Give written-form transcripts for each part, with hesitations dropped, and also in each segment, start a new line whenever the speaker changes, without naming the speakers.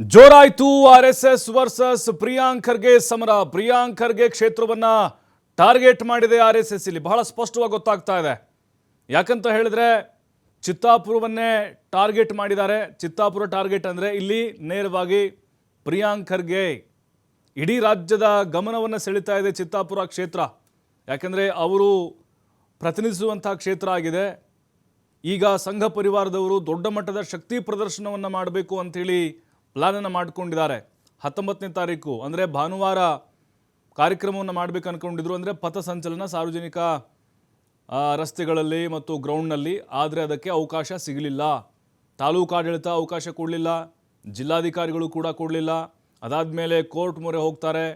ಜೋರಾಯ್ತು RSS versus Priyank Kharge ಸಮರ. Priyank Kharge ಕ್ಷೇತ್ರವನ್ನ target ಮಾಡಿದೆ RSS. ಇಲ್ಲಿ ಬಹಳ ಸ್ಪಷ್ಟವಾಗಿ ಗೊತ್ತಾಗ್ತಾ ಇದೆ. ಯಾಕಂತ ಹೇಳಿದ್ರೆ ಚಿತ್ತಾಪುರವನ್ನೇ ಟಾರ್ಗೆಟ್ ಮಾಡಿದ್ದಾರೆ. ಚಿತ್ತಾಪುರ ಟಾರ್ಗೆಟ್ ಅಂದರೆ ಇಲ್ಲಿ ನೇರವಾಗಿ ಪ್ರಿಯಾಂಕ್ ಖರ್ಗೆ. ಇಡೀ ರಾಜ್ಯದ ಗಮನವನ್ನು ಸೆಳೀತಾ ಇದೆ ಚಿತ್ತಾಪುರ ಕ್ಷೇತ್ರ. ಯಾಕಂದರೆ ಅವರು ಪ್ರತಿನಿಧಿಸುವಂಥ ಕ್ಷೇತ್ರ ಆಗಿದೆ. ಈಗ ಸಂಘ ಪರಿವಾರದವರು ದೊಡ್ಡ ಮಟ್ಟದ ಶಕ್ತಿ ಪ್ರದರ್ಶನವನ್ನು ಮಾಡಬೇಕು ಅಂಥೇಳಿ ಪ್ಲಾನನ್ನು ಮಾಡಿಕೊಂಡಿದ್ದಾರೆ. 19ನೇ ತಾರೀಕು ಅಂದರೆ ಭಾನುವಾರ ಕಾರ್ಯಕ್ರಮವನ್ನು ಮಾಡಬೇಕು ಅಂದ್ಕೊಂಡಿದ್ರು. ಅಂದರೆ ಪಥಸಂಚಲನ ಸಾರ್ವಜನಿಕ ರಸ್ತೆಗಳಲ್ಲಿ ಮತ್ತು ಗ್ರೌಂಡ್ನಲ್ಲಿ. ಆದರೆ ಅದಕ್ಕೆ ಅವಕಾಶ ಸಿಗಲಿಲ್ಲ. ತಾಲೂಕು ಆಡಳಿತ ಅವಕಾಶ ಕೊಡಲಿಲ್ಲ, ಜಿಲ್ಲಾಧಿಕಾರಿಗಳು ಕೂಡ ಕೊಡಲಿಲ್ಲ. ಅದಾದಮೇಲೆ ಕೋರ್ಟ್ ಮೊರೆ ಹೋಗ್ತಾರೆ.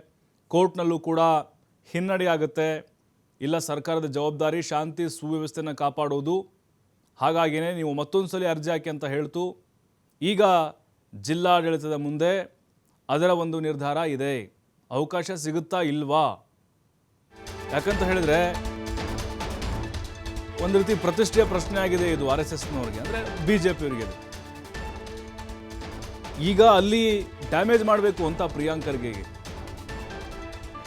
ಕೋರ್ಟ್ನಲ್ಲೂ ಕೂಡ ಹಿನ್ನಡೆ ಆಗುತ್ತೆ. ಇಲ್ಲ, ಸರ್ಕಾರದ ಜವಾಬ್ದಾರಿ ಶಾಂತಿ ಸುವ್ಯವಸ್ಥೆಯನ್ನು ಕಾಪಾಡೋದು. ಹಾಗಾಗಿಯೇ ನೀವು ಮತ್ತೊಂದು ಸಲ ಅರ್ಜಿ ಹಾಕಿ ಅಂತ ಹೇಳ್ತು. ಈಗ ಜಿಲ್ಲಾಡಳಿತದ ಮುಂದೆ ಅದರ ಒಂದು ನಿರ್ಧಾರ ಇದೆ. ಅವಕಾಶ ಸಿಗುತ್ತಾ ಇಲ್ವಾ? ಯಾಕಂತ ಹೇಳಿದ್ರೆ ಒಂದು ರೀತಿ ಪ್ರತಿಷ್ಠೆಯ ಪ್ರಶ್ನೆ ಆಗಿದೆ ಇದು ಆರ್ ಎಸ್ ಎಸ್ನವ್ರಿಗೆ, ಅಂದರೆ ಬಿ ಜೆ ಪಿಯವರಿಗೆ. ಈಗ ಅಲ್ಲಿ ಡ್ಯಾಮೇಜ್ ಮಾಡಬೇಕು ಅಂತ ಪ್ರಿಯಾಂಕ್ ಖರ್ಗೆಗೆ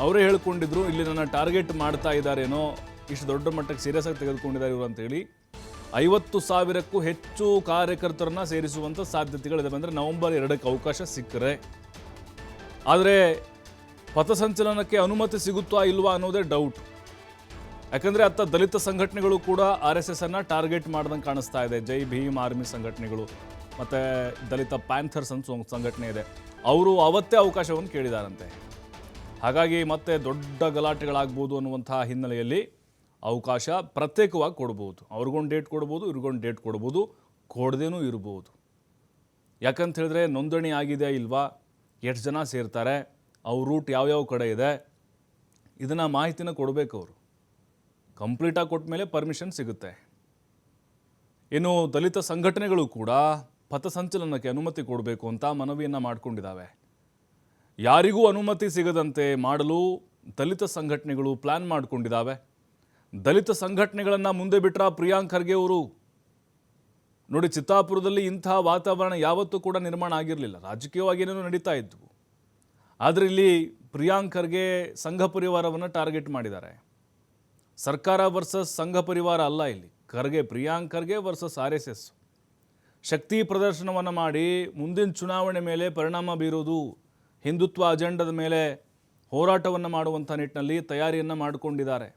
ಅವರೇ ಹೇಳ್ಕೊಂಡಿದ್ರು. ಇಲ್ಲಿ ನನ್ನ ಟಾರ್ಗೆಟ್ ಮಾಡ್ತಾ ಇದ್ದಾರೇನೋ, ಇಷ್ಟು ದೊಡ್ಡ ಮಟ್ಟಕ್ಕೆ ಸೀರಿಯಸ್ ಆಗಿ ತೆಗೆದುಕೊಂಡಿದ್ದಾರೆ ಇವರು ಅಂತೇಳಿ. 50,000ಕ್ಕೂ ಹೆಚ್ಚು ಕಾರ್ಯಕರ್ತರನ್ನ ಸೇರಿಸುವಂಥ ಸಾಧ್ಯತೆಗಳಿದೆ. ಅಂದರೆ ನವೆಂಬರ್ 2ಕ್ಕೆ ಅವಕಾಶ ಸಿಕ್ಕರೆ. ಆದರೆ ಪಥಸಂಚಲನಕ್ಕೆ ಅನುಮತಿ ಸಿಗುತ್ತಾ ಇಲ್ವಾ ಅನ್ನೋದೇ ಡೌಟ್. ಯಾಕಂದರೆ ಅತ್ತ ದಲಿತ ಸಂಘಟನೆಗಳು ಕೂಡ ಆರ್ ಎಸ್ ಎಸ್ ಅನ್ನು ಟಾರ್ಗೆಟ್ ಮಾಡ್ದಂಗೆ ಕಾಣಿಸ್ತಾ ಇದೆ. ಜೈ ಭೀಮ್ ಆರ್ಮಿ ಸಂಘಟನೆಗಳು ಮತ್ತು ದಲಿತ ಪ್ಯಾಂಥರ್ಸ್ ಅಂತ ಸಂಘಟನೆ ಇದೆ. ಅವರು ಅವತ್ತೇ ಅವಕಾಶವನ್ನು ಕೇಳಿದಾರಂತೆ. ಹಾಗಾಗಿ ಮತ್ತೆ ದೊಡ್ಡ ಗಲಾಟೆಗಳಾಗ್ಬೋದು ಅನ್ನುವಂಥ ಹಿನ್ನೆಲೆಯಲ್ಲಿ ಅವಕಾಶ ಪ್ರತ್ಯೇಕವಾಗಿ ಕೊಡ್ಬೋದು. ಅವ್ರಿಗೊಂದು ಡೇಟ್ ಕೊಡ್ಬೋದು, ಇವ್ರಿಗೊಂದು ಡೇಟ್ ಕೊಡ್ಬೋದು, ಕೊಡದೇನೂ ಇರ್ಬೋದು. ಯಾಕಂತ ಹೇಳಿದ್ರೆ ನೋಂದಣಿ ಆಗಿದೆ ಇಲ್ವಾ, ಎಷ್ಟು ಜನ ಸೇರ್ತಾರೆ, ಅವ್ರ ರೂಟ್ ಯಾವ್ಯಾವ ಕಡೆ ಇದೆ, ಇದನ್ನು ಮಾಹಿತಿನ ಕೊಡಬೇಕು ಅವರು. ಕಂಪ್ಲೀಟಾಗಿ ಕೊಟ್ಟ ಮೇಲೆ ಪರ್ಮಿಷನ್ ಸಿಗುತ್ತೆ. ಇನ್ನು ದಲಿತ ಸಂಘಟನೆಗಳು ಕೂಡ ಪಥಸಂಚಲನಕ್ಕೆ ಅನುಮತಿ ಕೊಡಬೇಕು ಅಂತ ಮನವಿಯನ್ನು ಮಾಡಿಕೊಂಡಿದ್ದಾವೆ. ಯಾರಿಗೂ ಅನುಮತಿ ಸಿಗದಂತೆ ಮಾಡಲು ದಲಿತ ಸಂಘಟನೆಗಳು ಪ್ಲ್ಯಾನ್ ಮಾಡಿಕೊಂಡಿದ್ದಾವೆ. ದಲಿತ ಸಂಘಟನೆಗಳನ್ನು ಮುಂದೆ ಬಿಟ್ರ ಪ್ರಿಯಾಂಕ್ ಖರ್ಗೆ ಅವರು. ನೋಡಿ, ಚಿತ್ತಾಪುರದಲ್ಲಿ ಇಂತಹ ವಾತಾವರಣ ಯಾವತ್ತೂ ಕೂಡ ನಿರ್ಮಾಣ ಆಗಿರಲಿಲ್ಲ. ರಾಜಕೀಯವಾಗಿ ಏನೇನೋ ನಡೀತಾ ಇದ್ವು. ಆದರೆ ಇಲ್ಲಿ ಪ್ರಿಯಾಂಕ್ ಖರ್ಗೆ ಸಂಘ ಪರಿವಾರವನ್ನು ಟಾರ್ಗೆಟ್ ಮಾಡಿದ್ದಾರೆ. ಸರ್ಕಾರ ವರ್ಸಸ್ ಸಂಘ ಪರಿವಾರ ಅಲ್ಲ ಇಲ್ಲಿ. Priyank Kharge versus R S S. ಶಕ್ತಿ ಪ್ರದರ್ಶನವನ್ನು ಮಾಡಿ ಮುಂದಿನ ಚುನಾವಣೆ ಮೇಲೆ ಪರಿಣಾಮ ಬೀರೋದು, ಹಿಂದುತ್ವ ಅಜೆಂಡದ ಮೇಲೆ ಹೋರಾಟವನ್ನು ಮಾಡುವಂಥ ನಿಟ್ಟಿನಲ್ಲಿ ತಯಾರಿಯನ್ನು ಮಾಡಿಕೊಂಡಿದ್ದಾರೆ.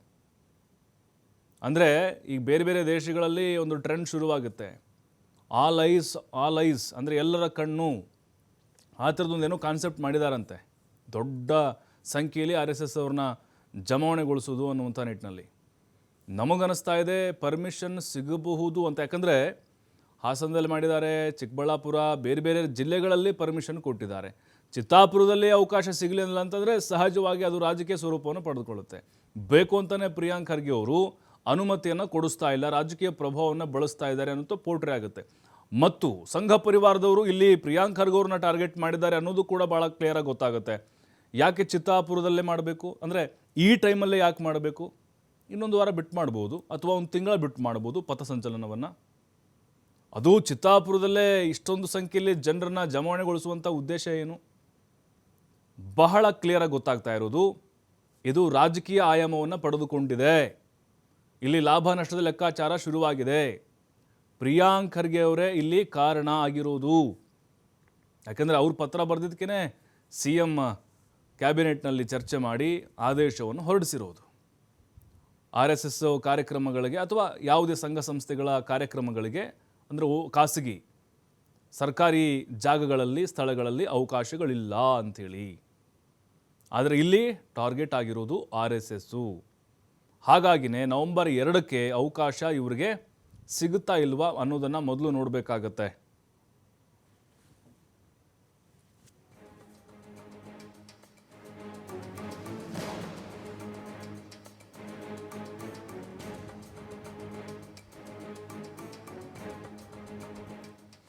ಅಂದರೆ ಈಗ ಬೇರೆ ಬೇರೆ ದೇಶಗಳಲ್ಲಿ ಒಂದು ಟ್ರೆಂಡ್ ಶುರುವಾಗುತ್ತೆ. ಆಲ್ ಐಸ್ ಅಂದರೆ ಎಲ್ಲರ ಕಣ್ಣು, ಆ ಥರದೊಂದೇನೋ ಕಾನ್ಸೆಪ್ಟ್ ಮಾಡಿದಾರಂತೆ. ದೊಡ್ಡ ಸಂಖ್ಯೆಯಲ್ಲಿ ಆರ್ ಎಸ್ ಎಸ್ ಅವ್ರನ್ನ ಜಮಾವಣೆಗೊಳಿಸೋದು ಅನ್ನುವಂಥ ನಿಟ್ಟಿನಲ್ಲಿ. ನಮಗನ್ನಿಸ್ತಾ ಇದೆ ಪರ್ಮಿಷನ್ ಸಿಗಬಹುದು ಅಂತ. ಯಾಕಂದರೆ ಹಾಸನದಲ್ಲಿ ಮಾಡಿದ್ದಾರೆ, ಚಿಕ್ಕಬಳ್ಳಾಪುರ, ಬೇರೆ ಬೇರೆ ಜಿಲ್ಲೆಗಳಲ್ಲಿ ಪರ್ಮಿಷನ್ ಕೊಟ್ಟಿದ್ದಾರೆ. ಚಿತ್ತಾಪುರದಲ್ಲಿ ಅವಕಾಶ ಸಿಗಲಿಲ್ಲ ಅಂತಂದರೆ ಸಹಜವಾಗಿ ಅದು ರಾಜಕೀಯ ಸ್ವರೂಪವನ್ನು ಪಡೆದುಕೊಳ್ಳುತ್ತೆ. ಬೇಕು ಅಂತಲೇ ಪ್ರಿಯಾಂಕ್ ಖರ್ಗೆ ಅವರು ಅನುಮತಿಯನ್ನು ಕೊಡಿಸ್ತಾ ಇಲ್ಲ, ರಾಜಕೀಯ ಪ್ರಭಾವವನ್ನು ಬಳಸ್ತಾ ಇದ್ದಾರೆ ಅನ್ನೋದು ಪೋಟ್ರೆ ಆಗುತ್ತೆ. ಮತ್ತು ಸಂಘ ಪರಿವಾರದವರು ಇಲ್ಲಿ ಪ್ರಿಯಾಂಕ್ ಖರ್ಗೆ ಅವ್ರನ್ನ ಟಾರ್ಗೆಟ್ ಮಾಡಿದ್ದಾರೆ ಅನ್ನೋದು ಕೂಡ ಭಾಳ ಕ್ಲಿಯರಾಗಿ ಗೊತ್ತಾಗುತ್ತೆ. ಯಾಕೆ ಚಿತ್ತಾಪುರದಲ್ಲೇ ಮಾಡಬೇಕು, ಅಂದರೆ ಈ ಟೈಮಲ್ಲೇ ಯಾಕೆ ಮಾಡಬೇಕು? ಇನ್ನೊಂದು ವಾರ ಬಿಟ್ಟು ಮಾಡ್ಬೋದು, ಅಥವಾ ಒಂದು ತಿಂಗಳ ಬಿಟ್ಟು ಮಾಡ್ಬೋದು ಪಥಸಂಚಲನವನ್ನು. ಅದು ಚಿತ್ತಾಪುರದಲ್ಲೇ ಇಷ್ಟೊಂದು ಸಂಖ್ಯೆಯಲ್ಲಿ ಜನರನ್ನು ಜಮಾವಣೆಗೊಳಿಸುವಂಥ ಉದ್ದೇಶ ಏನು? ಬಹಳ ಕ್ಲಿಯರಾಗಿ ಗೊತ್ತಾಗ್ತಾ ಇರೋದು, ಇದು ರಾಜಕೀಯ ಆಯಾಮವನ್ನು ಪಡೆದುಕೊಂಡಿದೆ. ಇಲ್ಲಿ ಲಾಭ ನಷ್ಟದ ಲೆಕ್ಕಾಚಾರ ಶುರುವಾಗಿದೆ. ಪ್ರಿಯಾಂಕ್ ಖರ್ಗೆ ಅವರೇ ಇಲ್ಲಿ ಕಾರಣ ಆಗಿರೋದು. ಯಾಕಂದರೆ ಅವ್ರ ಪತ್ರ ಬರೆದಿದ್ದಕ್ಕೇ ಸಿ ಎಂ ಕ್ಯಾಬಿನೆಟ್ನಲ್ಲಿ ಚರ್ಚೆ ಮಾಡಿ ಆದೇಶವನ್ನು ಹೊರಡಿಸಿರೋದು. ಆರ್ ಎಸ್ ಎಸ್ ಕಾರ್ಯಕ್ರಮಗಳಿಗೆ ಅಥವಾ ಯಾವುದೇ ಸಂಘ ಸಂಸ್ಥೆಗಳ ಕಾರ್ಯಕ್ರಮಗಳಿಗೆ, ಅಂದರೆ ಖಾಸಗಿ ಸರ್ಕಾರಿ ಜಾಗಗಳಲ್ಲಿ ಸ್ಥಳಗಳಲ್ಲಿ ಅವಕಾಶಗಳಿಲ್ಲ ಅಂಥೇಳಿ. ಆದರೆ ಇಲ್ಲಿ ಟಾರ್ಗೆಟ್ ಆಗಿರೋದು ಆರ್ ಎಸ್ ಎಸ್ಸು. ಹಾಗಾಗಿನೇ ನವೆಂಬರ್ 2ಕ್ಕೆ ಅವಕಾಶ ಇವರಿಗೆ ಸಿಗುತ್ತಾ ಇಲ್ವಾ ಅನ್ನೋದನ್ನು ಮೊದಲು ನೋಡಬೇಕಾಗತ್ತೆ.